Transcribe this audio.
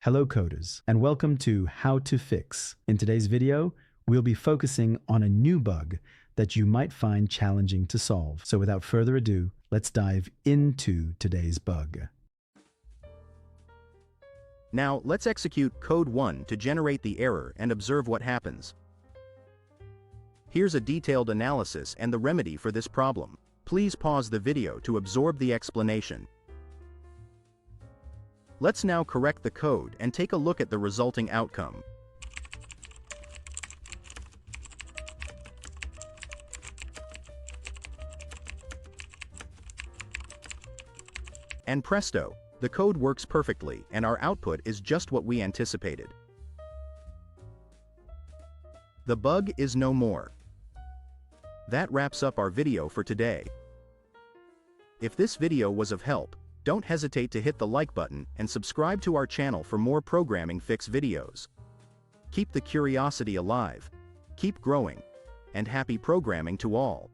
Hello coders, and welcome to How to Fix. In today's video, we'll be focusing on a new bug that you might find challenging to solve. So without further ado, let's dive into today's bug. Now, let's execute code 1 to generate the error and observe what happens. Here's a detailed analysis and the remedy for this problem. Please pause the video to absorb the explanation. Let's now correct the code and take a look at the resulting outcome. And presto, the code works perfectly and our output is just what we anticipated. The bug is no more. That wraps up our video for today. If this video was of help, don't hesitate to hit the like button and subscribe to our channel for more programming fix videos. Keep the curiosity alive, keep growing, and happy programming to all.